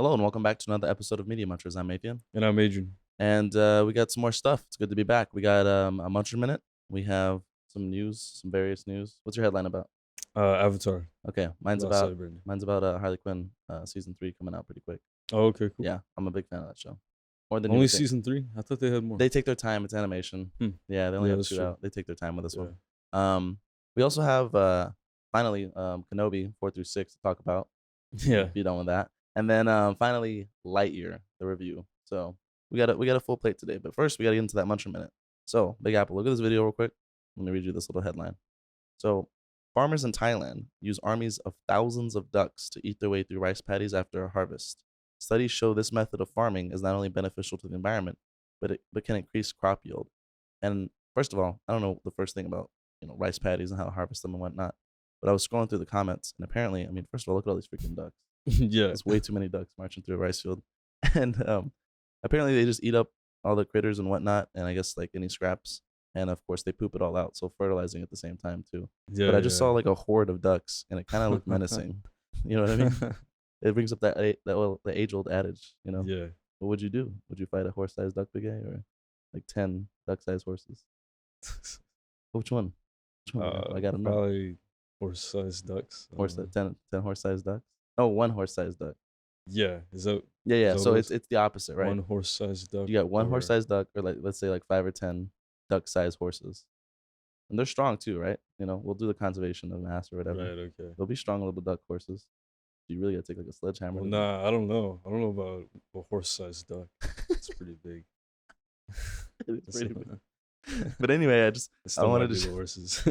Hello and welcome back to another episode of Media Munchers. I'm Mathian, And I'm Adrian. and we got some more stuff. It's good to be back. We got a Muncher Minute. We have some news, some various news. What's your headline about? Avatar. Okay, mine's Last about Airbender. Harley Quinn season 3 coming out pretty quick. Oh, okay, cool. Yeah, I'm a big fan of that show. More than Only season 3? I thought they had more. They take their time. It's animation. Yeah, they only have 2 out. They take their time with this one. We also have finally Kenobi 4 through 6 to talk about. Yeah, be done with that. And then finally Lightyear, the review. So we got a full plate today. But first we gotta get into that Muncher Minute. So Big Apple, look at this video real quick. Let me read you this little headline. So farmers in Thailand use armies of thousands of ducks to eat their way through rice paddies after a harvest. Studies show this method of farming is not only beneficial to the environment, but can increase crop yield. And first of all, I don't know the first thing about rice paddies and how to harvest them and whatnot. But I was scrolling through the comments, and apparently, first of all, look at all these freaking ducks. yeah. There's way too many ducks marching through a rice field. And apparently they just eat up all the critters and whatnot, and I guess like any scraps. And of course they poop it all out, so fertilizing at the same time too. Yeah, but I just saw like a horde of ducks, and it kind of looked menacing. You know what I mean? It brings up the age-old adage. Yeah. What would you do? Would you fight a horse-sized duck, Big A, or like 10 duck-sized horses? Which one? I gotta know. Probably horse-sized ducks. 10 horse-sized ducks. Oh, one horse-sized duck. Yeah. Is that? Yeah. Is that So it's the opposite, right? One horse-sized duck. You got one horse-sized duck, or like let's say like 5 or 10 duck-sized horses, and they're strong too, right? We'll do the conservation of mass or whatever. Right. Okay. They'll be strong little duck horses. You really gotta take like a sledgehammer. Well, nah, I don't know. I don't know about a horse-sized duck. It's pretty big. It's pretty big. But anyway, I wanted to horses.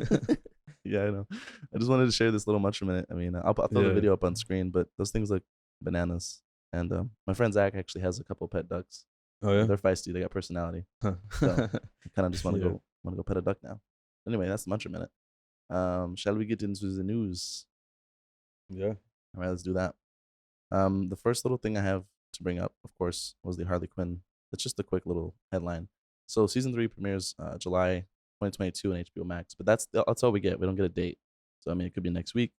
Yeah, I know. I just wanted to share this little Muncher Minute. I'll throw the video up on screen, but those things look bananas. And my friend Zach actually has a couple pet ducks. Oh yeah, they're feisty. They got personality. So I kind of just want to go pet a duck now. Anyway, that's the Muncher Minute. Shall we get into the news? Yeah. All right, let's do that. The first little thing I have to bring up, of course, was the Harley Quinn. It's just a quick little headline. So season 3 premieres July 2022 on HBO Max, but that's all we get. We don't get a date. So it could be next week,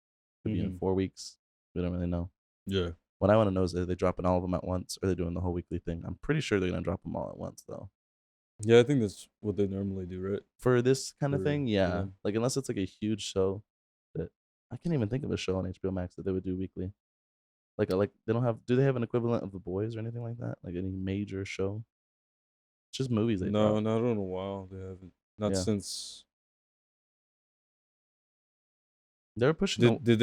could be in 4 weeks. We don't really know. Yeah. What I want to know is, are they dropping all of them at once, or are they doing the whole weekly thing? I'm pretty sure they're gonna drop them all at once, though. Yeah, I think that's what they normally do, right? For this kind of thing, yeah. Like unless it's like a huge show that I can't even think of a show on HBO Max that they would do weekly. Like they don't have. Do they have an equivalent of The Boys or anything like that? Like any major show? It's just movies they drop. No, not in a while. They haven't. Not since. They're pushing. Did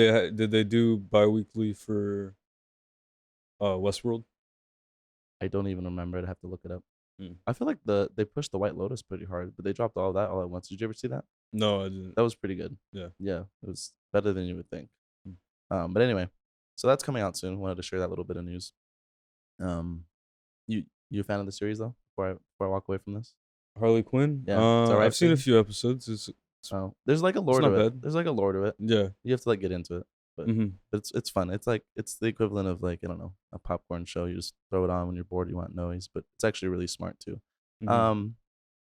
they do bi-weekly for Westworld? I don't even remember. I'd have to look it up. I feel like they pushed the White Lotus pretty hard, but they dropped all that all at once. Did you ever see that? No, I didn't. That was pretty good. Yeah, it was better than you would think. But anyway, so that's coming out soon. Wanted to share that little bit of news. You a fan of the series though? Before I walk away from this, Harley Quinn. Yeah, it's all right I've seen a few episodes. There's like a lore to it. Bad. There's like a lore to it. Yeah, you have to like get into it, but it's fun. It's the equivalent of like, I don't know, a popcorn show. You just throw it on when you're bored. You want noise, but it's actually really smart too. But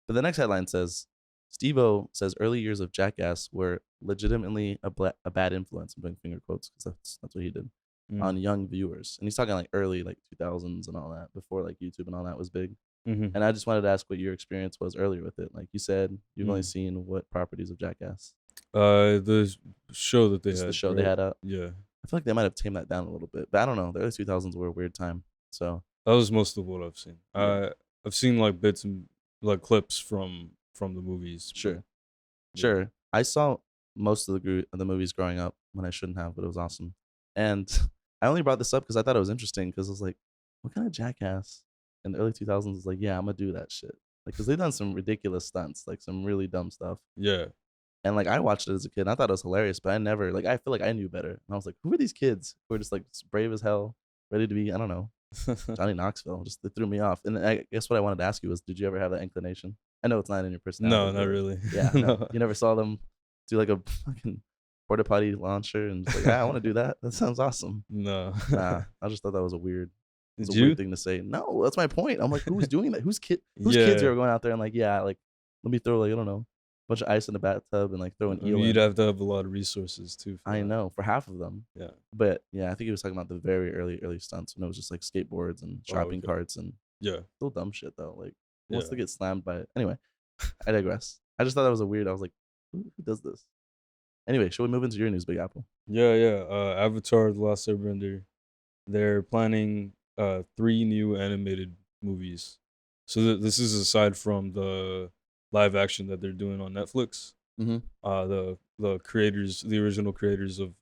the next headline says, Steve-O says early years of Jackass were legitimately a bad influence. I'm doing finger quotes because that's what he did on young viewers, and he's talking like early like 2000s and all that, before like YouTube and all that was big. And I just wanted to ask what your experience was earlier with it. Like you said, you've only seen what properties of Jackass? The show that they had. The show they had out. Yeah. I feel like they might have tamed that down a little bit, but I don't know. The early 2000s were a weird time. So that was most of what I've seen. Yeah. I've seen like bits and like clips from the movies. Sure. Sure. I saw most of the movies growing up when I shouldn't have, but it was awesome. And I only brought this up because I thought it was interesting, because I was like, what kind of Jackass in the early 2000s is like, yeah, I'm gonna do that shit. Like, because they've done some ridiculous stunts, like some really dumb stuff. Yeah. And like I watched it as a kid and I thought it was hilarious, but I never, like, I feel like I knew better. And I was like, who are these kids who are just like brave as hell, ready to be, I don't know, Johnny Knoxville? Just they threw me off. And I guess what I wanted to ask you was, did you ever have that inclination? I know it's not in your personality. No, not really. Yeah. No. You never saw them do like a fucking porta potty launcher and just like, I want to do that. That sounds awesome. No. Nah, I just thought that was a weird thing to say. No, that's my point. I'm like, who's doing that? Whose kids are going out there and like, yeah, like let me throw like, I don't know, bunch of ice in the bathtub and like throw an I mean, eel you'd in. have to have a lot of resources too for I that. know for half of them, Yeah. but yeah, I think he was talking about the very early stunts, and it was just like skateboards and Oh, shopping okay. carts and Yeah. still dumb shit though. Like, who wants Yeah. to get slammed by it? Anyway, I digress. I just thought that was a weird. I was like, who does this? Anyway, should we move into your news, Big Apple? Yeah, yeah. Avatar: The Last Airbender. They're planning 3 new animated movies. So this is aside from the live action that they're doing on Netflix. Mm-hmm. The creators, the original creators of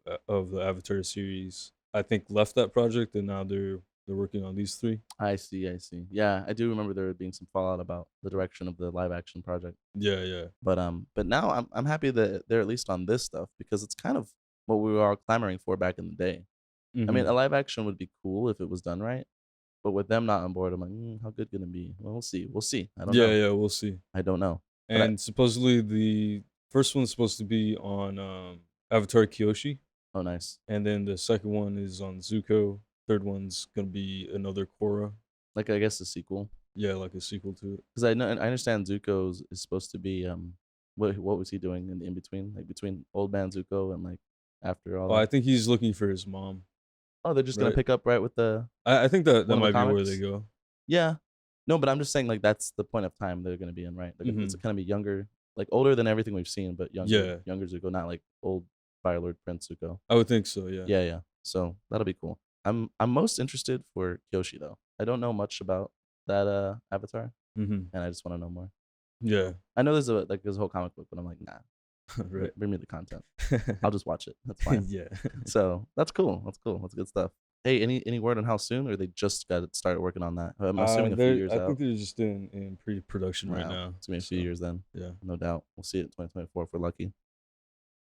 the Avatar series, I think left that project, and now they're working on these 3. I see. I see. Yeah, I do remember there being some fallout about the direction of the live action project. Yeah, yeah. But now I'm happy that they're at least on this stuff because it's kind of what we were all clamoring for back in the day. I mean, Hmm. a live action would be cool if it was done right, but with them not on board, I'm like, how good can it be? Well, we'll see. We'll see. I don't Yeah, know. yeah. We'll see. I don't know. But And supposedly the first one's supposed to be on Avatar Kyoshi, oh, nice. and then the second one is on Zuko. Third one's gonna be another Korra. Like I guess the sequel Yeah, like a sequel to it. because I understand Zuko's is supposed to be what was he doing in between, like between old man Zuko and like after all Oh, I that? think he's looking for his mom, Oh, they're just gonna right? pick up right with the I think that one of the might be where they comics. go. Yeah. No, but I'm just saying like that's the point of time they're gonna be in, right? It's Hmm. gonna be younger, like older than everything we've seen, but Yeah, younger Zuko, not like old Fire Lord Prince Zuko. I would think so. Yeah. Yeah, yeah. So that'll be cool. I'm most interested for Kyoshi though. I don't know much about that avatar, Hmm. and I just want to know more. Yeah. I know there's a whole comic book, but I'm like, nah, Right. bring me the content. I'll just watch it. That's fine. Yeah. So that's cool. That's cool. That's good stuff. Hey, any word on how soon, or they just got to start working on that? I'm assuming a few years I out. think they're just in pre-production right Wow, now. it's gonna be a few So years then, yeah. no doubt. We'll see it in 2024 if we're lucky.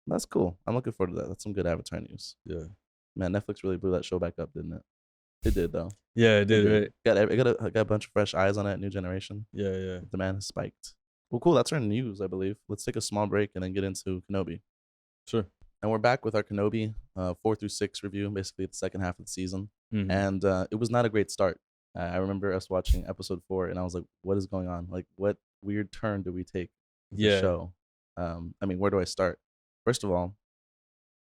That's cool. I'm looking forward to that. That's some good Avatar news. Yeah. Man, Netflix really blew that show back up, didn't it? It did though. Yeah, it It did, did. right? Got a bunch of fresh eyes on it. New generation. Yeah, yeah. The demand has spiked. Well, cool. That's our news, I believe. Let's take a small break and then get into Kenobi. Sure. And we're back with our Kenobi 4 through 6 review, basically the second half of the season. Hmm. And it was not a great start. I remember us watching episode 4, and I was like, "What is going on? Like, what weird turn do we take with the Yeah. show?" I mean, where do I start? First of all,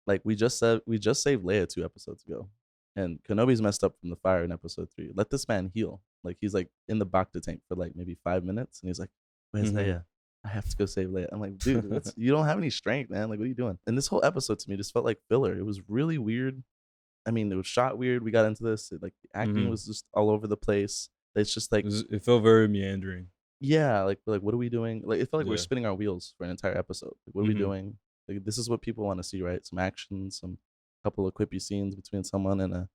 like we just saved Leia 2 episodes ago, and Kenobi's messed up from the fire in episode 3. Let this man heal. Like he's like in the Bacta tank for like maybe 5 minutes, and he's like, "Where's Mhm. Leia? I have to go save Leia." I'm like, dude, you don't have any strength, man. Like, what are you doing? And this whole episode to me just felt like filler. It was really weird. I mean, it was shot weird. We got into this. Like the acting Mhm. was just all over the place. It's just like, It felt very meandering. yeah, like what are we doing? Like it felt like we're Yeah. spinning our wheels for an entire episode. Like, what are we Mhm. doing? Like this is what people want to see, right? Some action, some couple of quippy scenes between someone and a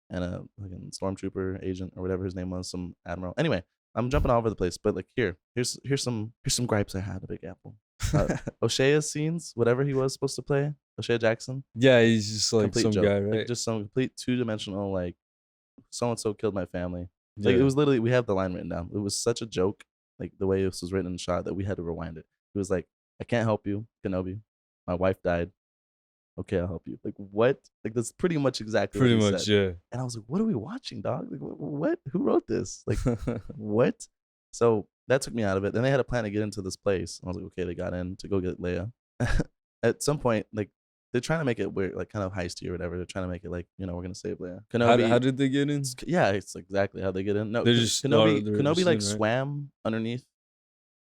like a stormtrooper agent or whatever his name was, some admiral. Anyway, I'm jumping all over the place, but like here's some gripes I had. A Big Apple. O'Shea's scenes, whatever he was supposed to play, O'Shea Jackson, Yeah, he's just like complete some joke. guy, Like right? just some complete 2-dimensional, like so and so killed my family. Like it Yeah. was literally, we have the line written down. It was such a joke, like the way this was written and shot, that we had to rewind it. It was like, "I can't help you, Kenobi. My wife died. Okay, I'll help you." Like what? Like that's pretty much exactly what Pretty he much, said. yeah. And I was like, "What are we watching, dog? Like what? Who wrote this? Like what?" So that took me out of it. Then they had a plan to get into this place. And I was like, okay, they got in to go get Leia. At some point, like they're trying to make it weird, like kind of heisty or whatever. They're trying to make it like, we're gonna save Leia. Kenobi. How did they get in? Yeah, it's exactly how they get in. No, They just they're Kenobi just like in, right? swam underneath.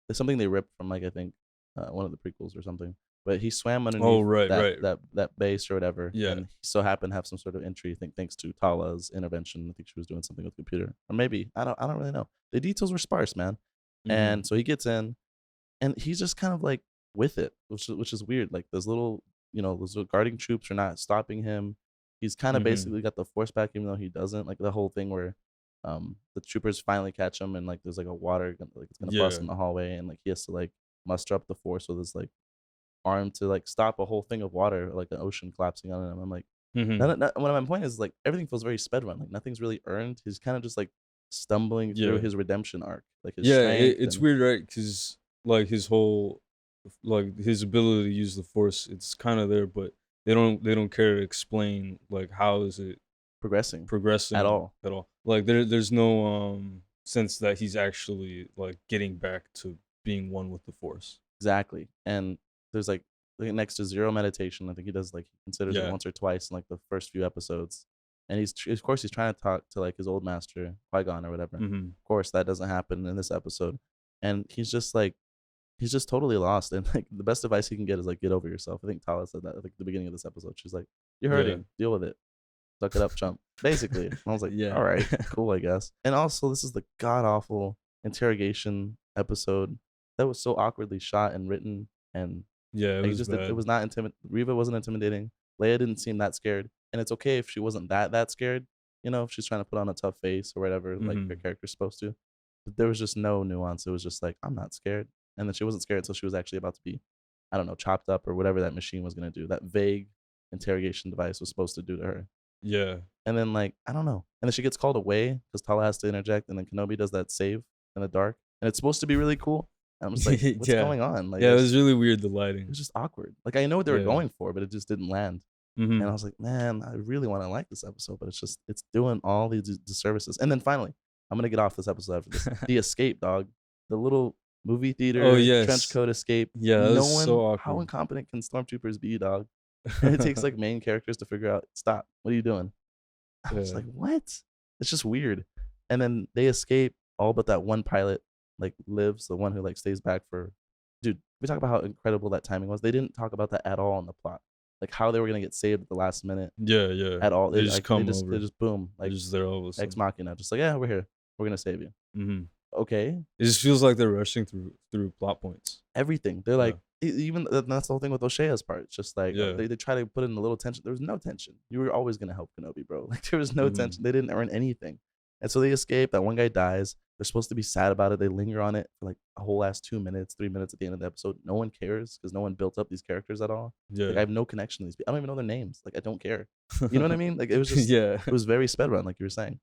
There's something they ripped from like I think one of the prequels or something. But he swam Oh, underneath right, that right. that base or whatever. Yeah. And he so happened to have some sort of entry. I think thanks to Tala's intervention. I think she was doing something with the computer, or maybe I don't really know. The details were sparse, man. Mhm. And so he gets in, and he's just kind of like with it, which is weird. Like those little those little guarding troops are not stopping him. He's kind of Mhm. basically got the force back, even though he doesn't. Like the whole thing where the troopers finally catch him, and like there's like a water like it's gonna bust Yeah. in the hallway, and like he has to like muster up the force with his like arm to like stop a whole thing of water, like an ocean collapsing on him. I'm like, Mhm. what my point is, like everything feels very sped run. Like nothing's really earned. He's kind of just like stumbling through Yeah. his redemption arc, like his Yeah, strength. it's And weird, right? Because like his whole, like his ability to use the force, it's kind of there, but they don't care to explain like how is it progressing progressing at all. at all. Like there's no sense that he's actually like getting back to being one with the force. exactly. And there's like next to zero meditation. I think he does like he considers it Yeah. once or twice in like the first few episodes. And of course he's trying to talk to like his old master Qui-Gon or whatever. Mm-hmm. Of course that doesn't happen in this episode, and he's just totally lost. And like the best advice he can get is like get over yourself. I think Tala said that at like the beginning of this episode. She's like, "You're Yeah. hurting. Deal with it. Suck it up, chump." Basically. And I was like, Yeah. all right, cool, I guess. And also, this is the god awful interrogation episode that was so awkwardly shot and written, and Yeah, it like was it bad. was not Riva wasn't intimidating. Leia didn't seem that scared, and it's okay if she wasn't that scared. You know, if she's trying to put on a tough face or whatever, like her Mm-hmm. character's supposed to. But there was just no nuance. It was just like I'm not scared, and then she wasn't scared until she was actually about to be, I don't know, chopped up or whatever that machine was gonna do. That vague interrogation device was supposed to do to her. Yeah. And then like I don't know. And then she gets called away because Tala has to interject, and then Kenobi does that save in the dark, and it's supposed to be really cool. And I'm just like, what's Yeah. going on? Like, Yeah, it it's was really weird, the it lighting. was just awkward. Like I know what they were Yeah. going for, but it just didn't land. And I Mm-hmm. was like, man, I really want to like this episode, but it's doing all these disservices. And then finally, I'm gonna get off this episode after this. The escape, dog. The little movie theater Oh, trench yes. coat escape. Yeah, that No was so one. How awkward. incompetent can stormtroopers be, dog? And it takes like main characters to figure out. Stop. What are you doing? I was Yeah. like, what? It's just weird. And then they escape, all but that one pilot like lives, the one who like stays back for. Dude, we talk about how incredible that timing was. They didn't talk about that at all in the plot, like how they were gonna get saved at the last minute Yeah, yeah. at all. They just Like, come over. they just boom, They're like just there all of a ex sudden. machina, just like, yeah, we're here, we're gonna save you. Mm-hmm. Okay, It just feels like they're rushing through plot points. everything. They're Yeah. like, even that's the whole thing with O'Shea's part. It's just like Yeah. they try to put in a little tension. There was no tension. You were always gonna help Kenobi, bro. Like there was no Mhm. tension. They didn't earn anything, and so they escape. That one guy dies. They're supposed to be sad about it. They linger on it for like a whole last 2 minutes, 3 minutes at the end of the episode. No one cares because no one built up these characters at all. Yeah. Like I have no connection to these people. I don't even know their names. Like I don't care. You know what I mean? Like it was just Yeah. it was very sped run, like you were saying.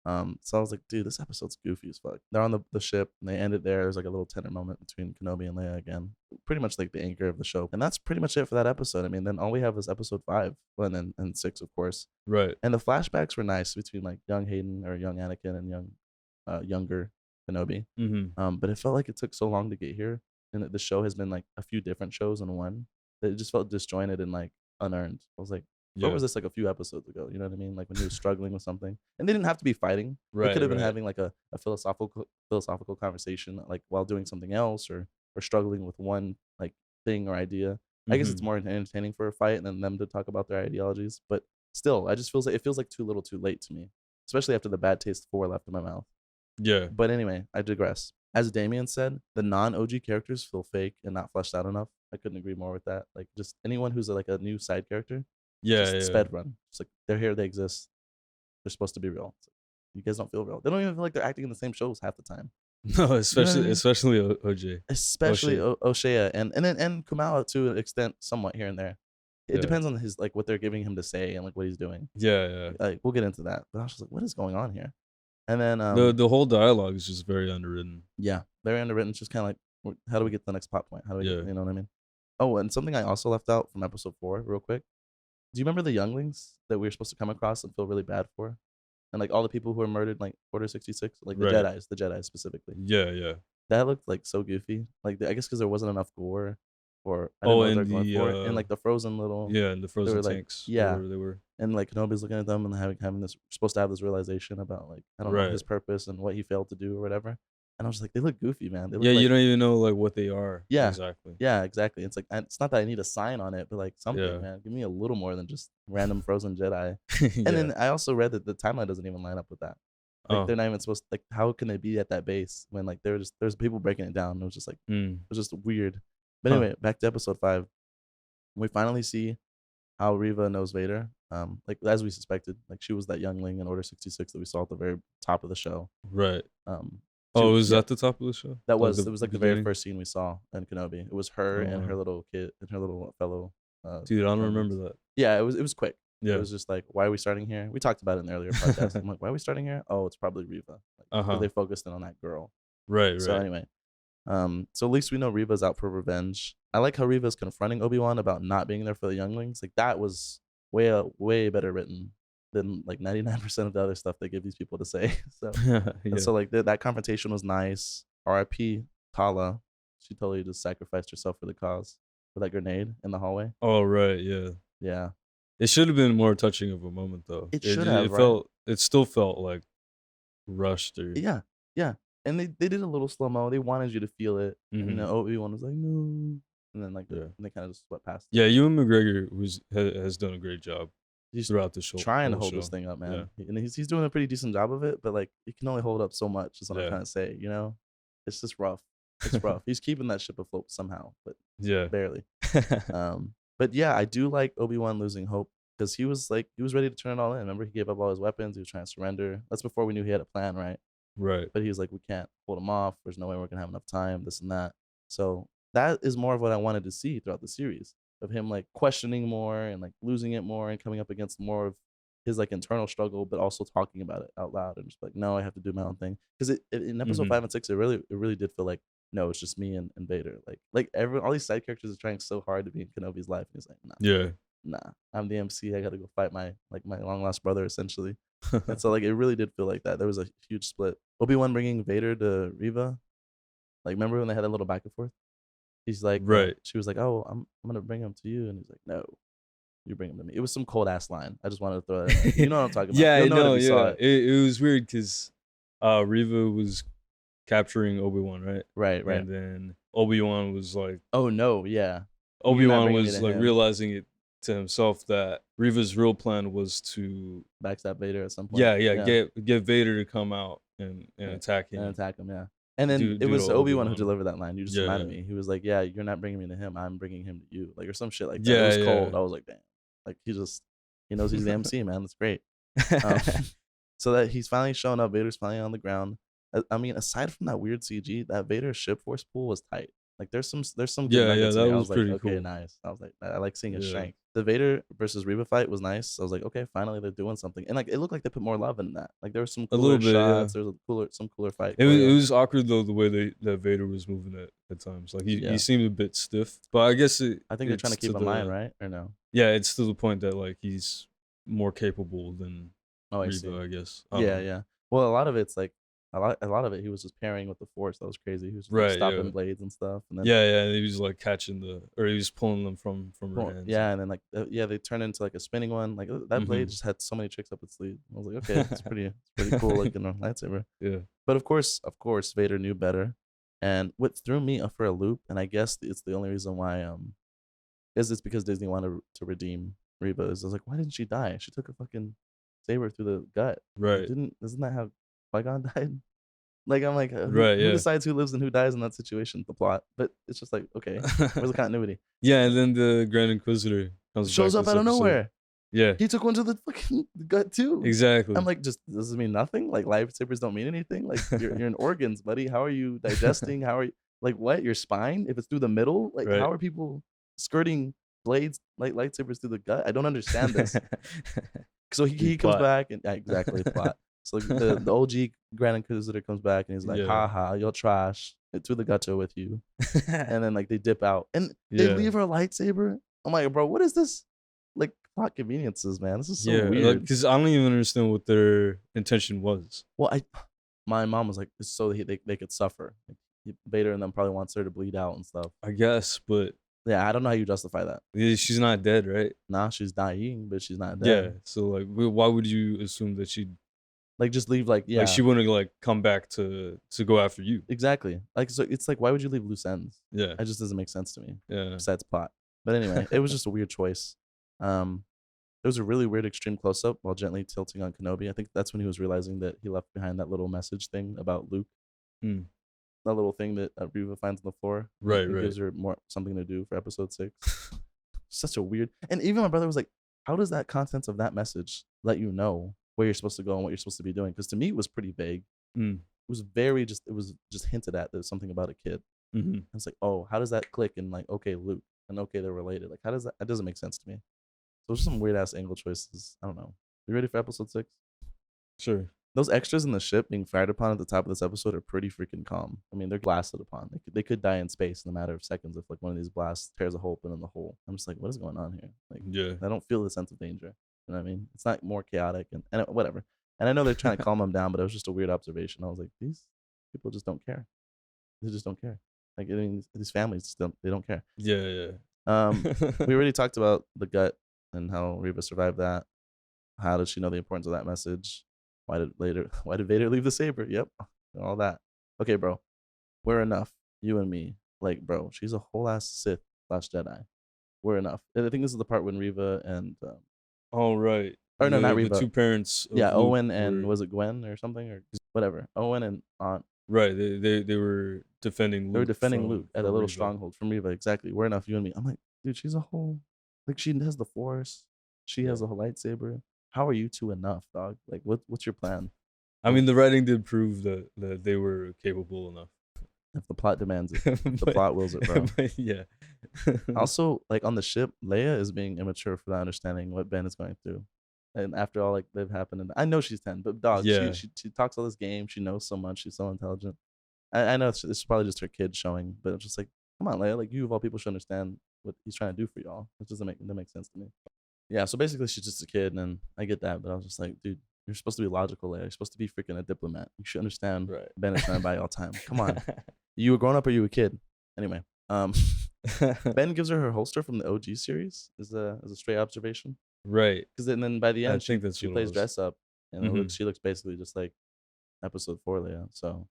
So I was like, dude, this episode's goofy as fuck. They're on the ship and they end it there. There's like a little tender moment between Kenobi and Leia again. Pretty much like the anchor of the show. And that's pretty much it for that episode. I mean, then all we have is episode 5, well, and 6, of course. Right. And the flashbacks were nice between like young Hayden or young Anakin and younger Kenobi. Mm-hmm. But it felt like it took so long to get here. And the show has been like a few different shows in one. That it just felt disjointed and like unearned. I was like, Yeah. where was this like a few episodes ago? You know what I mean? Like when he was struggling with something, and they didn't have to be fighting. They Right. could have been Right. having like a philosophical conversation, like while doing something else, or struggling with one like thing or idea. I guess it's Mhm. more entertaining for a fight and then them to talk about their ideologies. But still, I just feels like too little, too late to me, especially after the bad taste 4 left in my mouth. Yeah. But anyway, I digress. As Damien said, the non-OG characters feel fake and not fleshed out enough. I couldn't agree more with that. Like just anyone who's like a new side character, Yeah. just Yeah. sped run. Just like they're here, they exist. They're supposed to be real. It's like, you guys don't feel real. They don't even feel like they're acting in the same shows half the time. No, especially mean? especially OJ. Especially O'Shea. O'Shea and Kumala to an extent, somewhat here and there. It Yeah. depends on his like what they're giving him to say and like what he's doing. Yeah. Yeah. Like we'll get into that. But I was just like, what is going on here? And then The whole dialogue is just very underwritten. yeah, very underwritten. It's just kind of like, how do we get to the next plot point? How do we, Yeah. you know what I mean? Oh, and something I also left out from episode 4, real quick. Do you remember the younglings that we were supposed to come across and feel really bad for, and like all the people who were murdered, like Order 66, like Right. the Jedi specifically? Yeah. Yeah. That looked like so goofy. Like I guess because there wasn't enough gore, or I Oh, don't know what and they're going the, for. And like the frozen little, Yeah, and the frozen like- tanks. yeah. Whatever they were. and like Kenobi's looking at them and having this supposed to have this realization about like I don't know Right. his purpose and what he failed to do or whatever. And I was just like, they look goofy, man. They look Yeah, like, you don't even know like what they are. Yeah. Exactly. Yeah, exactly. It's like it's not that I need a sign on it, but like something, Yeah. man. Give me a little more than just random frozen Jedi. And Yeah. then I also read that the timeline doesn't even line up with that. Like Oh. they're not even supposed to, like how can they be at that base when like there's people breaking it down. It was just like Mm. it was just weird. But Huh. anyway, back to episode 5. We finally see how Reva knows Vader. Like as we suspected, like she was that youngling in Order 66 that we saw at the very top of the show. Right. Um, Oh, she- was yeah, that the top of the show? that Like was it was like the very beginning? first scene we saw in Kenobi. It was her and her Oh. little kid and her little fellow. Dude, I don't younglings. remember that. Yeah, it was quick. Yeah. It was just like, why are we starting here? We talked about it in the earlier podcast. I'm like, why are we starting here? Oh, it's probably Reva. Like, 'cause Uh-huh. they focused in on that girl. Right. So Right. anyway, so at least we know Reva's out for revenge. I like how Reva's confronting Obi-Wan about not being there for the younglings. Like that was way better written than like 99% of the other stuff they give these people to say. So Yeah. and so like that confrontation was nice. R.I.P. Tala. she totally just sacrificed herself for the cause with that grenade in the hallway. Oh, right, yeah. Yeah, It should have been more touching of a moment, though. it should have, right? It still felt, like, rushed or Yeah, yeah. And they did a little slow mo. They wanted you to feel it, and mhm, Obi-Wan was like, no, and then like yeah. and they kind of just swept past it. Yeah, Ewan McGregor has done a great job He's throughout the trying to whole hold this show. thing up, Yeah, man, and he's doing a pretty decent job of it. But like, he can only hold up so much. Is what I'm yeah, trying to say. It's just rough. It's rough. He's keeping that ship afloat somehow, but yeah. barely. But yeah, I do like Obi-Wan losing hope because he was ready to turn it all in. Remember, he gave up all his weapons. He was trying to surrender. That's before we knew he had a plan, right? Right. But he was like, we can't hold him off. There's no way we're gonna have enough time. This and that. So that is more of what I wanted to see throughout the series of him like questioning more and like losing it more and coming up against more of his like internal struggle, but also talking about it out loud and just like, no, I have to do my own thing. Because in episode Mhm. 5 and 6, it really did feel like, no, it's just me and Vader. Like all these side characters are trying so hard to be in Kenobi's life, and he's like, nah, Yeah. nah, I'm the MC. I got to go fight my long lost brother essentially. And so like it really did feel like that. There was a huge split. Obi-Wan bringing Vader to Riva. Like, remember when they had a little back and forth? He's like, Right. she was like, "Oh, I'm gonna bring him to you," and he's like, "No, you bring him to me." It was some cold ass line. I just wanted to throw that in there. You know what I'm talking about. Yeah, You'll I know it if know, you saw yeah. it. It was weird because Riva was capturing Obi-Wan, right? Right, right. And then Obi-Wan was like Oh no, yeah. You're not Obi-Wan bringing me was to like him. realizing it to himself that Riva's real plan was to Backstab Vader at some point. yeah, Yeah, get Vader to come out and yeah. attack And him. attack him. Yeah. And then it Do to was Obi-Wan who Obi-Wan. delivered that line. You just Yeah, reminded yeah. me. He was like, "Yeah, you're not bringing me to him. I'm bringing him to you," like or some shit like that. It Yeah, was cold. yeah. I was like, "Damn!" Like he knows he's the MC, man. That's great. Um, so that he's finally showing up. Vader's finally on the ground. I mean, aside from that weird CG, that Vader ship force pool was tight. Like there's some good Yeah, yeah, nuggets in that here. I was was like, pretty okay, cool. nice. I was like, I like seeing his Yeah. strength. The Vader versus Reva fight was nice. I was like, okay, finally they're doing something. And like it looked like they put more love in that. Like there were some A little cooler bit, yeah. shots. There was some cooler fight It choreo. was awkward though the way that Vader was moving at times. Like he Yeah, seemed a bit stiff. But I guess I think they're trying it's to keep to him in, the right? Or no? yeah, it's to the point that like he's more capable than Oh, I see. Reva, I guess. I don't Yeah, know. yeah. Well, a lot of it's like a lot of it. He was just pairing with the Force. That was crazy. He was just like Right, stopping yeah. blades and stuff, and then Yeah, yeah. He was like catching or he was pulling them from her well, hands. yeah, and then like yeah, they turned into like a spinning one. Like that blade Mhm. just had so many tricks up its sleeve. I was like, okay, it's pretty cool, like in a lightsaber. Yeah. But of course, Vader knew better, and what threw me for a loop, and I guess it's the only reason why is it's because Disney wanted to redeem Reva. Is I was like, why didn't she die? She took a fucking saber through the gut. Like, Right. isn't that how Qui-Gon died? Like I'm like, Right, who yeah. decides who lives and who dies in that situation? The plot, but it's just like, okay, where's the continuity? Yeah, and then the Grand Inquisitor comes back Shows up this out of episode. nowhere. Yeah, He took one to the fucking gut too. I'm exactly. like, just does this mean nothing? Like lightsabers don't mean anything? Like you're in organs, buddy. How are you digesting? How are you like what? Your spine? If it's through the middle, like Right. how are people skirting blades like lightsabers through the gut? I don't understand this. So he comes Plot. back and yeah, exactly plot. So like, the OG Grand Inquisitor comes back and he's like, Yeah. "Ha ha, you're trash. It threw the gutter with you." And then like they dip out and they Yeah. leave her lightsaber. I'm like, bro, what is this? Like plot conveniences, man. This is so Yeah, like weird. because I don't even understand what their intention was. Well, my mom was like, it's so they could suffer. Like, Vader and them probably wants her to bleed out and stuff. I guess, but Yeah, I don't know how you justify that. she's not dead, right? Nah, she's dying, but she's not Yeah. dead. So like, why would you assume that she'd Like just leave like yeah, like she wouldn't like come back to go after you? exactly. Like so it's like why would you leave loose ends? Yeah. It just doesn't make sense to me. Yeah. Besides plot. But anyway, it was just a weird choice. There was a really weird extreme close up while gently tilting on Kenobi. I think that's when he was realizing that he left behind that little message thing about Luke. Mm. That little thing that Reva finds on the floor. Right, It right. gives her more something to do for episode 6. Such a weird. And even my brother was like, "How does that contents of that message let you know where you're supposed to go and what you're supposed to be doing?" Because to me, it was pretty vague. Mm. It was just hinted at there's something about a kid. Mm-hmm. I was like, oh, how does that click? And like, okay, Luke, and okay, they're related. Like, how does that? That doesn't make sense to me. So there's some weird ass angle choices. I don't know. You ready for episode 6? Sure. Those extras in the ship being fired upon at the top of this episode are pretty freaking calm. I mean, they're blasted upon. They could die in space in a matter of seconds if like one of these blasts tears a hole open in the hole. I'm just like, what is going on here? Like, Yeah. I don't feel the sense of danger. You know what I mean? It's not more chaotic and whatever. And I know they're trying to calm them down, but it was just a weird observation. I was like, these people just don't care. They just don't care. Like, I mean, these families they don't care. Yeah. We already talked about the gut and how Reva survived that. How did she know the importance of that message? Why did Vader leave the saber? Yep, all that. Okay, bro, we're enough. You and me, like, bro, she's a whole ass Sith slash Jedi. We're enough. And I think this is the part when Reva and All right. or no, not The Reva. two parents Yeah, of Luke Owen and were was it Gwen or something or whatever. Owen and Aunt. right. They were defending They were Luke defending Luke at a from little Reva. stronghold from Reva. Exactly. We're enough. You and me. I'm like, dude, she's a whole like she has the Force. She has Yeah. a whole lightsaber. How are you two enough, dog? Like, what's your plan? I mean, the writing did prove that they were capable enough. If the plot demands it, if the plot wills it, bro. But yeah. Also, like on the ship, Leia is being immature for not understanding what Ben is going through. And after all, like they've happened, and I know she's 10, but dog, Yeah. she talks all this game. She knows so much. She's so intelligent. I know this is probably just her kid showing, but it's just like, come on, Leia, like you of all people should understand what he's trying to do for y'all. It doesn't make sense to me. Yeah, so basically she's just a kid, and I get that, but I was just like, dude, you're supposed to be logical, Leia. You're supposed to be freaking a diplomat. You should understand Right. Ben is trying to buy y'all time. Come on, you were grown up or you a kid? Anyway, Ben gives her holster from the OG series. Is a straight observation, Right. because then by the I end think that's she what it plays was. dress up, and Mhm. she looks basically just like episode 4 Leia. So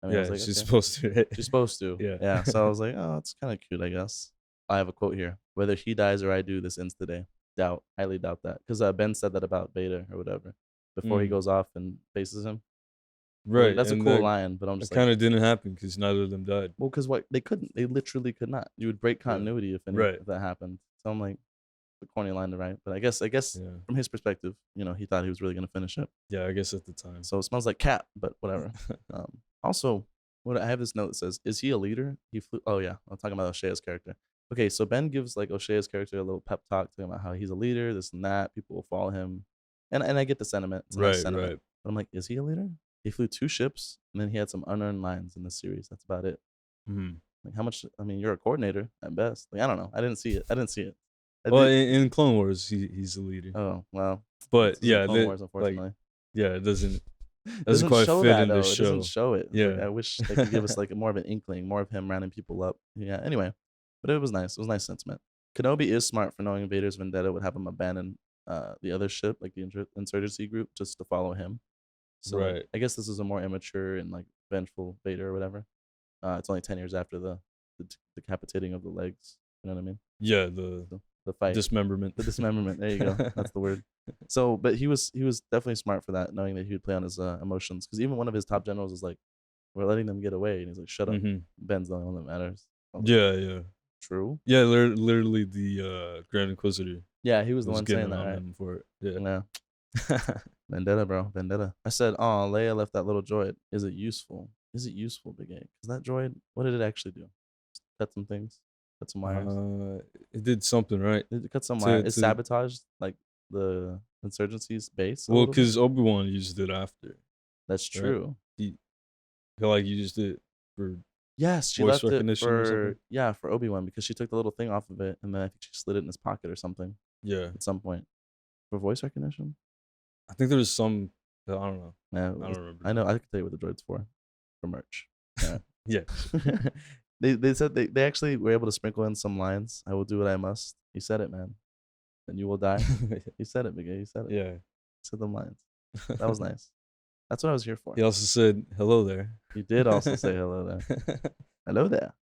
I mean, I Yeah, was like, she's okay. supposed to. She's supposed to. Yeah. Yeah. So I was like, oh, it's kind of cute, I guess. I have a quote here. Whether he dies or I do, this ends today. Doubt. Highly doubt that. Because Ben said that about Beta or whatever before he Mm. goes off and faces him. Right. That's a and cool that, line, but I'm It just kind like, of didn't happen because neither of them died. well, because what they couldn't. They literally could not. You would break continuity if Right. if that happened. So I'm like, the corny line to write. But I guess Yeah. from his perspective, he thought he was really gonna finish it. Yeah, I guess at the time. So it smells like cat, but whatever. Also, what I have this note that says, "Is he a leader?" He flew. Oh yeah, I'm talking about O'Shea's character. Okay, so Ben gives like O'Shea's character a little pep talk, talking about how he's a leader, this and that. People will follow him, and I get the sentiment. It's a nice sentiment. Right. But I'm like, is he a leader? He flew 2 ships, and then he had some unearned lines in the series. That's about it. Mhm. Like how much? I mean, you're a coordinator at best. Like I don't know. I didn't see it. Well, in Clone Wars, he's the leader. Oh well. But This isn't yeah, Clone Wars, unfortunately. like, yeah, it doesn't doesn't quite show fit that in though. this It show. doesn't show it. It's like, Yeah. I wish they could give us like more of an inkling, more of him rounding people up. Yeah. Anyway, but it was nice. It was a nice sentiment. Kenobi is smart for knowing Vader's vendetta would have him abandon the other ship, like the insurgency group, just to follow him. So like, Right. I guess this is a more immature and like vengeful Vader or whatever. It's only 10 years after the decapitating of the legs. You know what I mean? Yeah, The fight. dismemberment. The dismemberment. There you go. That's the word. So, but he was definitely smart for that, knowing that he would play on his emotions. Because even one of his top generals was like, "We're letting them get away," and he's like, "Shut up." Mhm. Ben's the only one that matters. I was like, Yeah. true. Yeah, literally the Grand Inquisitor Yeah, he was the was one getting saying that, on right? him for it. Yeah. Yeah. Vendetta, bro. Vendetta. I said, "Oh, Leia left that little droid. Is it useful? Is it useful, Big A? Because that droid, what did it actually do? Cut some things, cut some wires. It did something, right? It cut some to- wires. It to- sabotaged like the insurgency's base. a Well, little bit. because Obi-Wan used it after. That's right? true. He like used it for Yes, she voice left it recognition or for something? for Obi-Wan because she took the little thing off of it and then I think she slid it in his pocket or something Yeah. at some point for voice recognition. I think there was some. I don't know. Yeah, I don't remember. I know. I can tell you what the droid's for merch. Yeah. Yeah. They said they actually were able to sprinkle in some lines. I will do what I must. You said it, man. And you will die. You said it, Big A. You said it. Yeah. You said them lines. That was nice. That's what I was here for. He also said hello there. You did also say hello there. Hello there.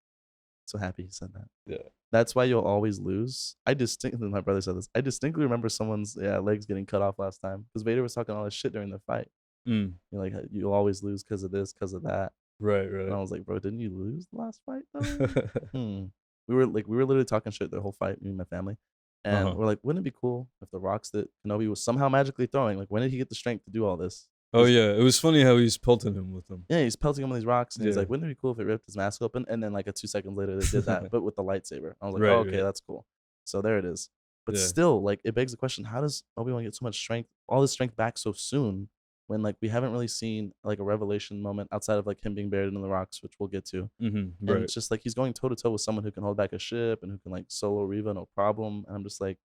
So happy he said that. Yeah. That's why you'll always lose. My brother said this. I distinctly remember someone's legs getting cut off last time because Vader was talking all this shit during the fight. Mm. You're like, you'll always lose because of this, because of that. Right. And I was like, bro, didn't you lose the last fight though? We were literally talking shit the whole fight, me and my family. And we're like, wouldn't it be cool if the rocks that Kenobi was somehow magically throwing, like when did he get the strength to do all this? Oh yeah, it was funny how he's pelting him with them. Yeah, he's pelting him with these rocks, and he's Yeah. like, "Wouldn't it be cool if it ripped his mask open?" And then, like 2 seconds later, they did that, but with the lightsaber. I was like, Right, "Oh, okay, right. that's cool." So there it is. But Yeah. still, like, it begs the question: how does Obi-Wan get so much strength, all this strength back so soon, when like we haven't really seen like a revelation moment outside of like him being buried in the rocks, which we'll get to. And Right. it's just like he's going toe to toe with someone who can hold back a ship and who can like solo Reva no problem. And I'm just like,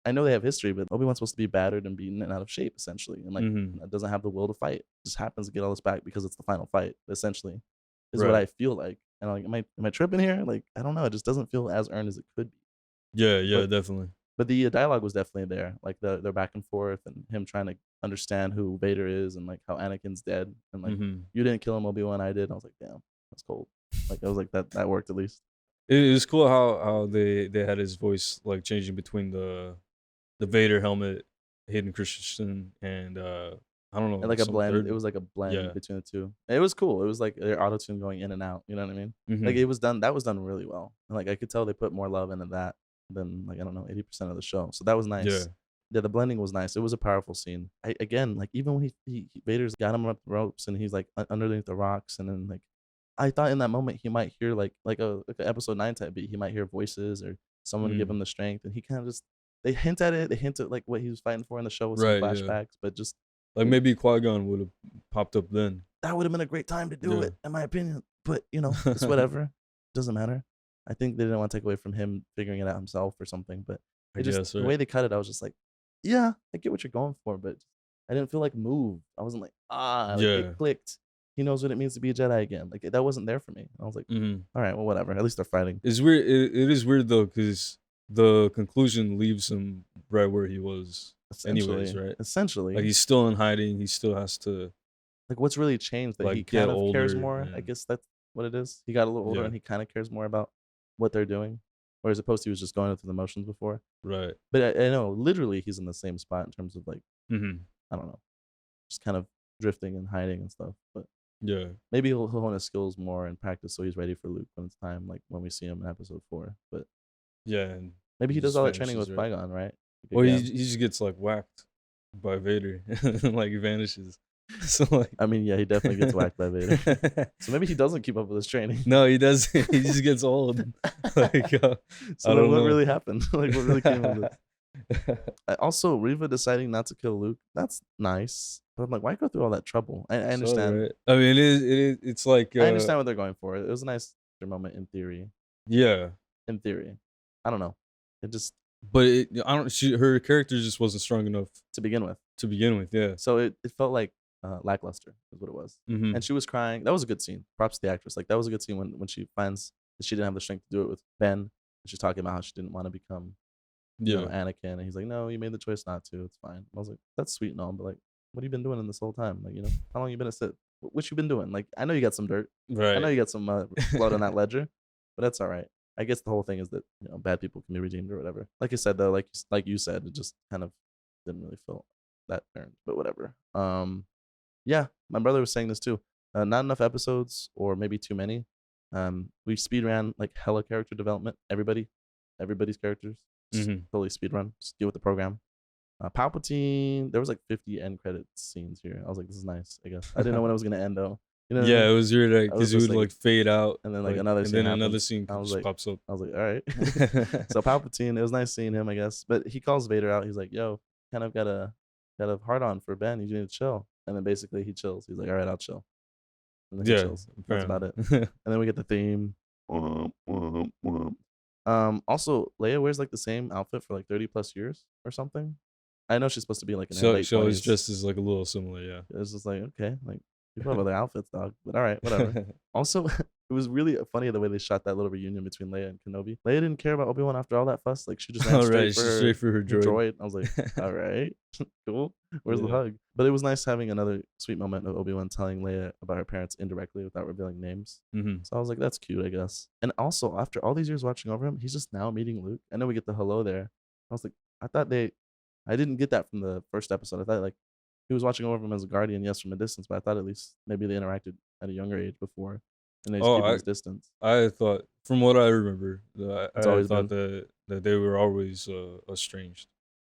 I know they have history, but Obi-Wan's supposed to be battered and beaten and out of shape, essentially. And like doesn't have the will to fight. Just happens to get all this back because it's the final fight, essentially, is what Right. I feel like. And like, am I tripping here? Like, I don't know. It just doesn't feel as earned as it could be. Yeah, yeah, But definitely. but the dialogue was definitely there. Like the back and forth and him trying to understand who Vader is and like how Anakin's dead and like Mhm. you didn't kill him, Obi-Wan, I did. And I was like, damn, that's cold. Like I was like that worked at least. It was cool how they had his voice like changing between the Vader helmet, Hayden Christensen, and I don't And know like a some blend. It third. was like a blend Yeah. between the two. It was cool. It was like their auto tune going in and out. You know what I mean? Like Mhm. it was done. That was done really well. And like I could tell they put more love into that than like I don't know 80% of the show. So that was Yeah. nice. Yeah, the blending was nice. It was a powerful scene. Again, like even when Vader's got him up the ropes and he's like underneath the rocks, and then like I thought in that moment he might hear like a episode 9 type beat. He might hear voices or someone give Mm. him the strength, and he kind of just they hint at it. They hint at like what he was fighting for in the show with some Right. Yeah. flashbacks, but just Like maybe Qui-Gon would have popped up then. that would have been a great time to do Yeah. it, in my opinion. But it's whatever. Doesn't matter. I think they didn't want to take away from him figuring it out himself or something. But I it just guess, the right? way they cut it, I was just like, yeah, I get what you're going for, but I didn't feel like moved. I wasn't like like it Yeah. clicked. He knows what it means to be a Jedi again. Like that wasn't there for me. I was like, Mhm. all right, well, whatever. At least they're fighting. It's weird. It is weird though, because the conclusion leaves him right where he was, anyways, Essentially, right? Like essentially, he's still in hiding. He still has to like what's really changed that he like get kind of cares older more. I and guess that's what it is. He got a little older yeah, and he kind of cares more about what they're doing, whereas opposed to he was just going through the motions before. right. But I know literally he's in the same spot in terms of like Mhm. I don't know, just kind of drifting and hiding and stuff. But Yeah. maybe he'll hone his skills more and practice so he's ready for Luke when it's time, like when we see him in episode 4. But Yeah, and maybe he he does just all that training vanishes, with right? Qui-Gon, right? Like, Or again. he just gets like whacked by Vader and like vanishes. So like I mean, yeah, he definitely gets whacked by Vader. So maybe he doesn't keep up with his training. No, he doesn't. He just gets old. Like So I then don't what know. really happened? Like what really came of this? Also, Riva deciding not to kill Luke, that's nice. But I'm like, why go through all that trouble? I So understand. right. I mean, it's like I understand what they're going for. It was a nice moment in theory. yeah, In theory. I don't know. It just but I don't. Her character just wasn't strong enough to begin with. to begin with. Yeah. So it felt like lackluster is what it was. Mm-hmm. And she was crying. That was a good scene. Props to the actress. Like that was a good scene when she finds that she didn't have the strength to do it with Ben. And she's talking about how she didn't want to become Yeah. Anakin, and he's like, "No, you made the choice not to. It's fine." And I was like, "That's sweet and all, but like, what have you been doing in this whole time? Like, how long you been at Sit? What you been doing? Like, I know you got some dirt. I know Right. you got some blood on that ledger, but that's all right. I guess the whole thing is that bad people can be redeemed or whatever. Like I said though, like you said, it just kind of didn't really feel that earned, but whatever. Yeah, my brother was saying this too. Not enough episodes, or maybe too many. We speed ran like hella character development. Everybody's characters. Just Mm-hmm. totally speed run. Just deal with the program. Palpatine, there was like 50 end credit scenes here. I was like, this is nice. I guess I didn't know when it was gonna end though. You know what I Yeah, mean? it was weird I was because it just would like fade out, and then like like, another and scene then another happens. scene I was just like, pops up. all right. So Palpatine, it was nice seeing him, I guess. But he calls Vader out. He's like, yo, kind of got a hard on for Ben. You need to chill. And then basically he chills. He's like, all right, I'll chill. And then he Yeah, chills. That's about it. apparently. And then we get the theme. Also, Leia wears like the same outfit for like 30 plus years or something. I know she's supposed to be like in her So late she always 20s. dressed as like a little similar, yeah. It's just like, okay, like people have other outfits, dog. But all right, whatever. Also, it was really funny the way they shot that little reunion between Leia and Kenobi. Leia didn't care about Obi-Wan after all that fuss. Like she just ran All straight right, for she's her, straight for her droid. I was like, all right, cool. Where's the Yeah. hug? But it was nice having another sweet moment of Obi-Wan telling Leia about her parents indirectly without revealing names. Mm-hmm. So I was like, that's cute, I guess. And also, after all these years watching over him, he's just now meeting Luke. I know we get the hello there. I was like, I didn't get that from the first episode. I thought like he was watching over him as a guardian, yes, from a distance, but I thought at least maybe they interacted at a younger age before, and he's keeping his distance. I thought, from what I remember, It's I always thought been. that they were always estranged.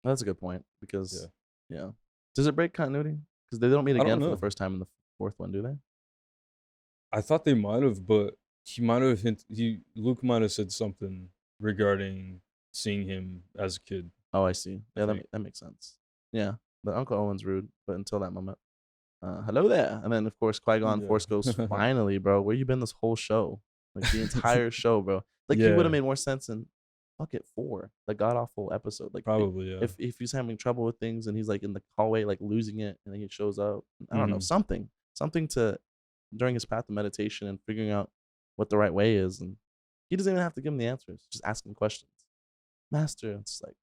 That's a good point because, Yeah. yeah. Does it break continuity? Because they don't meet I don't again for the know. first time in the fourth one, do they? I thought they might have, but he might have Luke might have said something regarding seeing him as a kid. Oh, I see. Yeah, think. that makes sense. Yeah, but Uncle Owen's rude, but until that moment. Hello there. And then, of course, Qui-Gon Yeah. Force Ghost, finally, bro. Where you been this whole show? Like, the entire show, bro. Like, he would Yeah. have made more sense in, fuck it, 4. The god-awful episode. Like, Probably, yeah. if he's having trouble with things and he's, like, in the hallway, like, losing it, and then he shows up. I don't know. Mhm. Something to, during his path of meditation and figuring out what the right way is, and he doesn't even have to give him the answers. Just ask him questions. Master, it's like,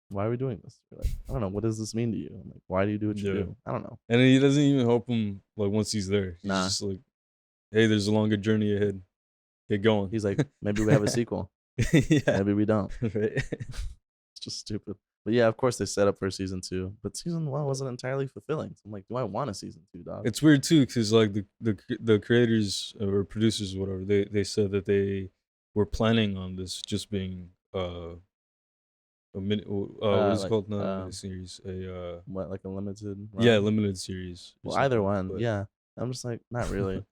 why are we doing this? You're like, I don't know. What does this mean to you? I'm like, why do you do what you Yeah. do? I don't know. And he doesn't even help him like once he's there. He's Nah. just like, hey, there's a longer journey ahead. Get going. He's like, maybe we have a sequel. Yeah. Maybe we don't. Right. It's just stupid. But yeah, of course they set up for season 2, but season 1 wasn't entirely fulfilling. So I'm like, do I want a season 2, dog? It's weird too, because like the creators or producers or whatever, they said that they were planning on this just being a minute what is it like, called? Not a mini series. What, like a limited run? Yeah, limited series. Well, either one, yeah. I'm just like, not really.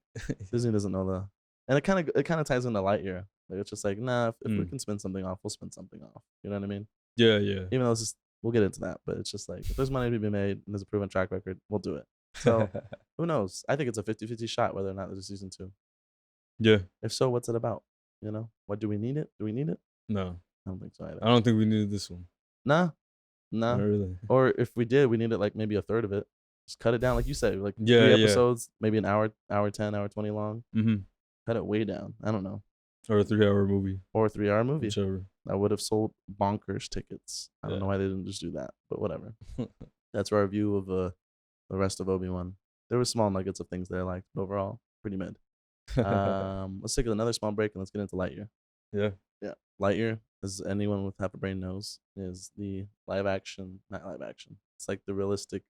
Disney doesn't know the, and it kind of ties into Lightyear. Like it's just like, nah, if we can spin something off, we'll spin something off. You know what I mean? Yeah. Even though it's just, we'll get into that, but it's just like, if there's money to be made and there's a proven track record, we'll do it. So who knows? I think it's a 50-50 shot whether or not there's a season 2. Yeah. If so, what's it about? You know, what do we need it? Do we need it? No, I don't think so either. I don't think we needed this one. Nah. Not really. Or if we did, we needed like maybe a third of it. Just cut it down, like you said, like 3 Yeah. episodes, maybe an hour 10, hour 20 long. Mm-hmm. Cut it way down. I don't know. Or a 3-hour movie. Or a 3-hour movie. Whichever. That would have sold bonkers tickets. I don't know why they didn't just do that, but whatever. That's our review of the rest of Obi-Wan. There were small nuggets of things that I liked, but overall, pretty mid. Let's take another small break and let's get into Lightyear. Yeah. Lightyear, as anyone with half a brain knows, is the not live action. It's like the realistic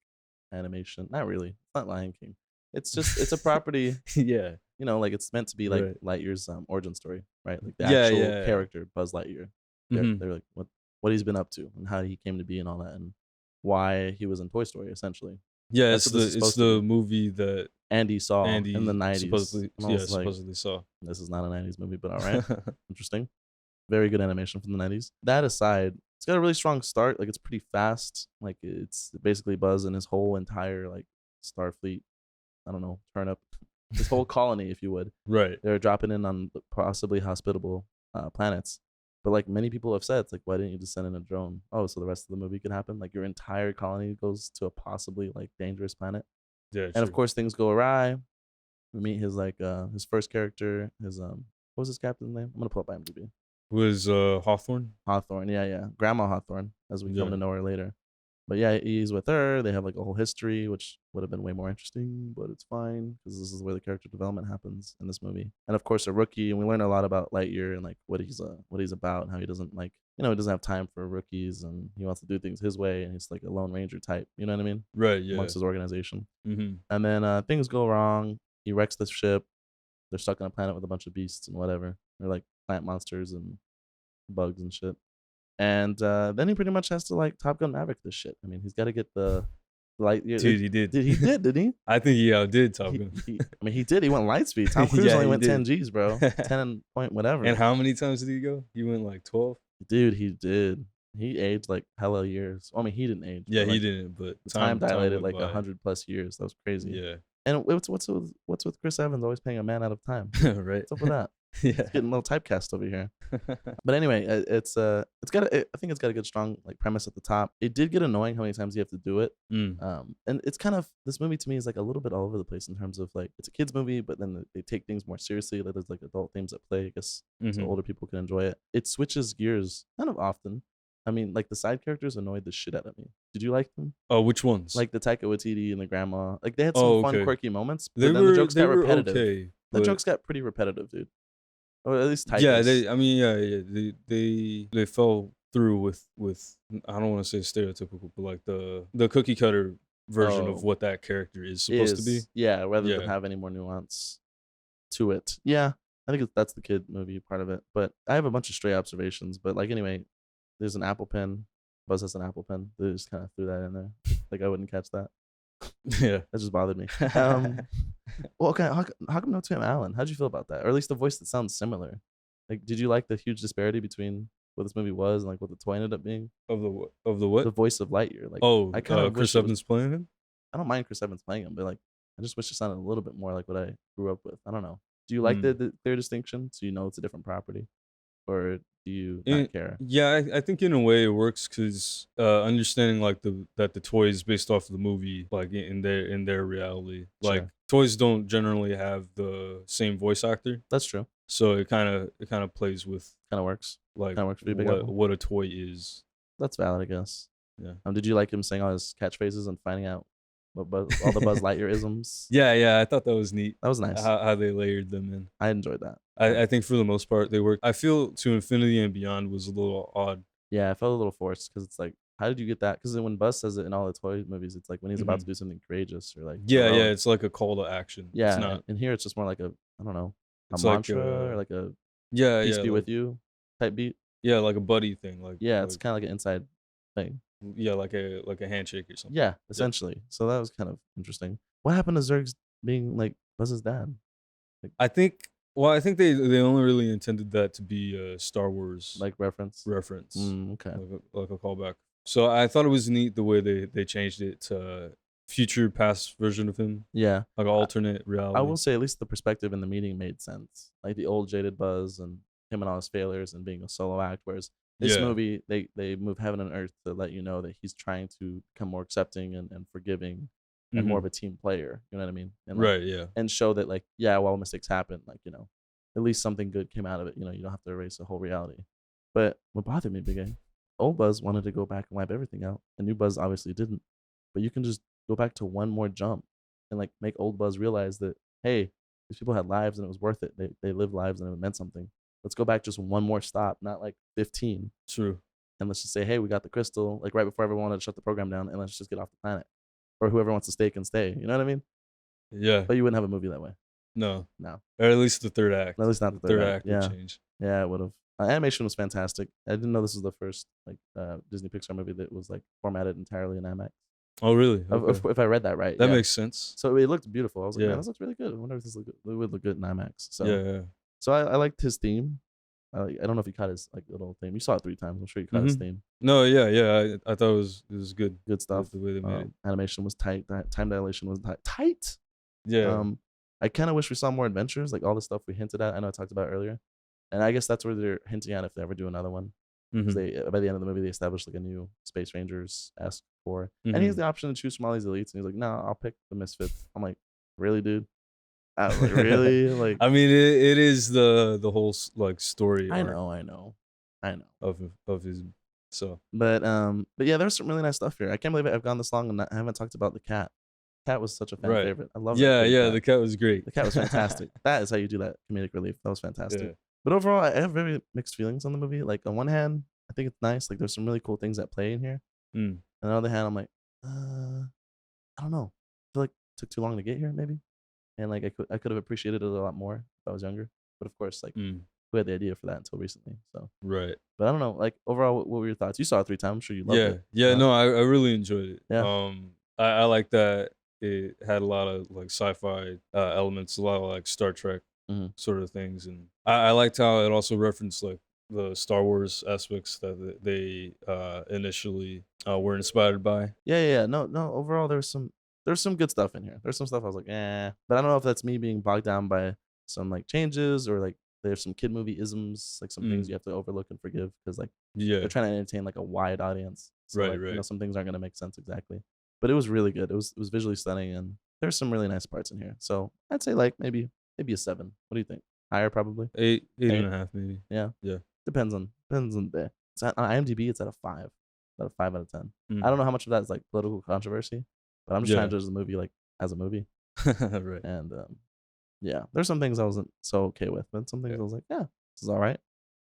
animation. Not really. It's not Lion King. It's just, it's a property. Yeah. You know, like it's meant to be like Right. Lightyear's origin story, right? Like the Yeah, actual yeah. character, Buzz Lightyear. They're like what he's been up to and how he came to be and all that, and why he was in Toy Story essentially. Yeah, That's it's what this is the supposed to be. movie that Andy saw Andy in the 90s. supposedly and I was like, supposedly saw. this is not a 90s movie, but all right. Interesting. Very good animation from the 90s. That aside, it's got a really strong start. Like it's pretty fast. Like it's basically Buzz and his whole entire like Starfleet, I don't know, turnip. This whole colony, if you would. Right. They're dropping in on possibly hospitable planets. But like many people have said, it's like, why didn't you just send in a drone? Oh, so the rest of the movie could happen. Like your entire colony goes to a possibly like dangerous planet. Yeah. And of course things go awry. We meet his like his first character, his what was his captain's name? I'm gonna pull up IMDb. Was Hawthorne? Hawthorne, yeah. Grandma Hawthorne, as we come to know her later. But yeah, he's with her. They have like a whole history, which would have been way more interesting, but it's fine because this is where the character development happens in this movie. And of course, a rookie, and we learn a lot about Lightyear and like what he's about, and how he doesn't like, you know, he doesn't have time for rookies, and he wants to do things his way, and he's like a Lone Ranger type. You know what I mean? Right. Yeah. Amongst his organization. Mm-hmm. And then things go wrong. He wrecks the ship. They're stuck on a planet with a bunch of beasts and whatever. They're like plant monsters and bugs and shit. And then he pretty much has to like Top Gun Maverick this shit. I mean, he's got to get the light. Dude, he did. Didn't he? I think he outdid Top Gun. I mean, he did. He went light speed. Tom Cruise Yeah, only he went did. 10 Gs, bro. 10 point whatever. And how many times did he go? He went like 12. Dude, he did. He aged like hella years. I mean, he didn't age. Yeah, but, he like, didn't. But time dilated went like by. 100+ years. That was crazy. Yeah. And what's with Chris Evans always playing a man out of time? Right. What's up with that? Yeah. It's getting a little typecast over here. But anyway, I think it's got a good strong like premise at the top. It did get annoying how many times you have to do it. And it's kind of, this movie to me is like a little bit all over the place in terms of like it's a kids movie, but then they take things more seriously. Like there's like adult themes at play, I guess, so older people can enjoy it. It switches gears kind of often. I mean, like the side characters annoyed the shit out of me. Did you like them? Oh, which ones? Like the Taika Waititi and the grandma. Like they had some fun, quirky moments, but then the jokes they got were repetitive. okay, The jokes got pretty repetitive, dude. Or at least Taika's. Yeah, they fell through with I don't want to say stereotypical, but like the cookie cutter version of what that character is supposed to be. Yeah, rather than have any more nuance to it. Yeah, I think that's the kid movie part of it. But I have a bunch of stray observations. But like anyway, there's an Apple Pen. Buzz has an Apple Pen. They just kind of threw that in there. Like I wouldn't catch that. Yeah, that just bothered me. Well, okay, how come no Tim Allen? How'd you feel about that? Or at least a voice that sounds similar. Like, did you like the huge disparity between what this movie was and like what the toy ended up being? Of the what? The voice of Lightyear. Like, I kind of Chris Evans playing him. I don't mind Chris Evans playing him, but like, I just wish it sounded a little bit more like what I grew up with. I don't know. Do you like the clear distinction, so you know it's a different property, or do you not care? Yeah, I think in a way it works because understanding like that the toy is based off of the movie, like in their reality. Like toys don't generally have the same voice actor. That's true. So it kind of plays with Kind of works. like Kind of works for you, Big what Apple. what a toy is. That's valid, I guess. Yeah. Did you like him saying all his catchphrases and finding out all the Buzz Lightyear isms? Yeah, yeah, I thought that was neat That was nice. how they layered them in. I enjoyed that. I think for the most part they worked. I feel To Infinity and Beyond was a little odd. Yeah, I felt a little forced because it's like, how did you get that? Because when Buzz says it in all the toy movies, it's like when he's about to Mhm. do something courageous or like Yeah, yeah, heroic. it's like a call to action. It's Yeah, not. and here it's just more like a, I don't know, a It's like mantra or like a yeah, peace yeah, be like with you type beat. yeah, like a buddy thing, Yeah, it's kind of like an inside thing. yeah, like a handshake or something. Yeah, Yeah. essentially. So that was kind of interesting. What happened to Zurg's being like Buzz's dad? I think they only really intended that to be a Star Wars Like reference? reference, Okay. like a callback. So I thought it was neat the way they changed it to future past version of him, Yeah. like an alternate I reality. will say at least the perspective in the meeting made sense. Like the old jaded Buzz and him and all his failures and being a solo act. Whereas this Yeah. movie, they move heaven and earth to let you know that he's trying to become more accepting and forgiving and more Mhm. of a team player. You know what I mean? And Right. Yeah. and show that like, yeah, while mistakes happen, like, at least something good came out of it. You don't have to erase the whole reality. But what bothered me, Big A, old Buzz wanted to go back and wipe everything out. And new Buzz obviously didn't. But you can just go back to one more jump and like make old Buzz realize that, hey, these people had lives and it was worth it. They lived lives and it meant something. Let's go back just one more stop, not like 15. True. And let's just say, hey, we got the crystal, like right before everyone wanted to shut the program down, and let's just get off the planet. Or whoever wants to stay can stay. You know what I mean? Yeah. But you wouldn't have a movie that way. No. No. Or at least the third act. At least not the The third third act. act would Yeah. change. Yeah, it would have. Animation was fantastic. I didn't know this was the first like Disney Pixar movie that was like formatted entirely in IMAX. Oh, really? Okay. If I read that right, That yeah. makes sense. So it looked beautiful. I was like, Yeah. man, this looks really good. I wonder if this it would look good in IMAX. So Yeah. Yeah. so I liked his theme. I don't know if you caught his like little theme. You saw it 3 times. I'm sure you caught his theme. No. Yeah. Yeah. I thought it was good. Good stuff. The way they made it. Animation was tight. Time dilation was tight. Yeah. I kind of wish we saw more adventures, like all the stuff we hinted at. I know I talked about earlier, and I guess that's where they're hinting at if they ever do another one. Because Mhm. they by the end of the movie they established like a new Space Rangers esque core, and he has Mhm. the option to choose from all these elites, and he's like, "No, I'll pick the Misfits." I'm like, "Really, dude? I was like, really? Like, I mean, it is the whole like story I arc know. of his. So But yeah, there's some really nice stuff here. I can't believe I've gone this long and I haven't talked about the cat. Cat was such a fan right. favorite. I love Yeah. that. Yeah. Cat. The cat was great. The cat was fantastic. That is how you do that comedic relief. That was fantastic. Yeah. But overall, I have very mixed feelings on the movie. Like on one hand, I think it's nice. Like there's some really cool things at play in here. Mm. On the other hand, I'm like, I don't know. I feel like it took too long to get here, maybe. And like I could have appreciated it a lot more if I was younger. But of course, like Mm. who had the idea for that until recently? So, Right. but I don't know. Like overall, what were your thoughts? You saw it 3 times. I'm sure you loved Yeah. it. Yeah. No, I really enjoyed it. Yeah. I like that it had a lot of like sci-fi elements, a lot of like Star Trek Mhm. sort of things, and I liked how it also referenced like the Star Wars aspects that they initially were inspired by. Yeah. No. Overall, there's some good stuff in here. There's some stuff I was like, but I don't know if that's me being bogged down by some like changes or like there's some kid movie isms, like some things you have to overlook and forgive because like Yeah. they're trying to entertain like a wide audience. So Right, like, right. some things aren't gonna make sense exactly. But it was really good. It was visually stunning and there's some really nice parts in here. So I'd say like maybe a 7. What do you think? Higher probably? Eight Eight? and a half maybe. Yeah. Yeah. Depends on the day. It's on IMDb, it's at a 5. About a 5 out of 10. Mm. I don't know how much of that is like political controversy, but I'm just trying to judge the movie like as a movie. Right. And yeah, there's some things I wasn't so okay with, but some things I was like, yeah, this is all right.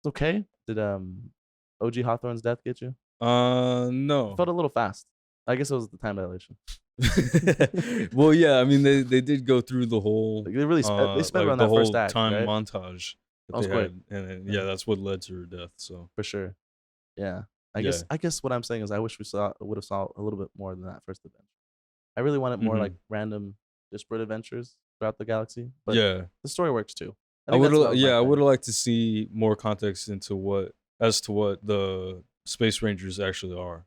It's okay. Did OG Hawthorne's death get you? No. It felt a little fast. I guess it was the time dilation. Well, yeah, I mean they did go through the whole Like, they sped like around the that whole first act, time right? montage that That was they great. had, and then, Yeah. that's what led to her death. So For sure. Yeah. I Yeah. guess what I'm saying is I wish we would have saw a little bit more than that first adventure. I really wanted more like random disparate adventures throughout the galaxy, but yeah, the story works too. I think would that's what was my I thing. would have liked to see more context into what the Space Rangers actually are.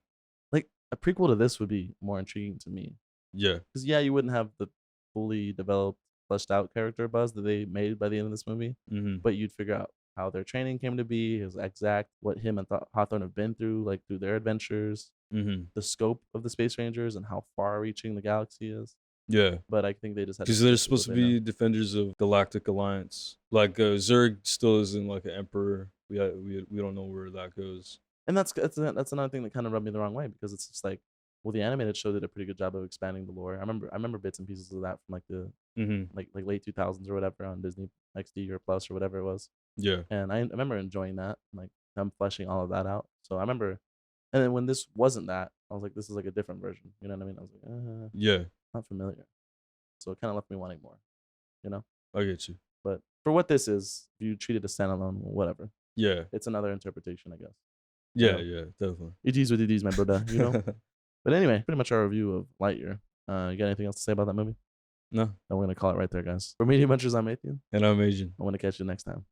Like a prequel to this would be more intriguing to me. Yeah. Because yeah, you wouldn't have the fully developed, fleshed out character Buzz that they made by the end of this movie, but you'd figure out how their training came to be, his exact what him and Hawthorne have been through, like through their adventures, the scope of the Space Rangers, and how far-reaching the galaxy is. Yeah. but I think they just had to Because they're stick with supposed what to they know. be defenders of Galactic Alliance. Like Zurg still isn't like an emperor. We don't know where that goes. And that's another thing that kind of rubbed me the wrong way because it's just like, well, the animated show did a pretty good job of expanding the lore. I remember bits and pieces of that from like the Mm-hmm. like late 2000s or whatever on Disney XD or Plus or whatever it was. Yeah. And I remember enjoying that, like them fleshing all of that out. So I remember, and then when this wasn't that, I was like, this is like a different version. You know what I mean? I was like, Yeah. not familiar. So it kind of left me wanting more. You know. I get you. But for what this is, if you treat it as standalone, whatever. Yeah. It's another interpretation, I guess. Yeah. know? Yeah. Definitely. It is what it is, my brother. You know. But anyway, pretty much our review of Lightyear. You got anything else to say about that movie? No. And we're gonna call it right there, guys. For Media Munchers, I'm Athian. And I'm Asian. I want to catch you next time.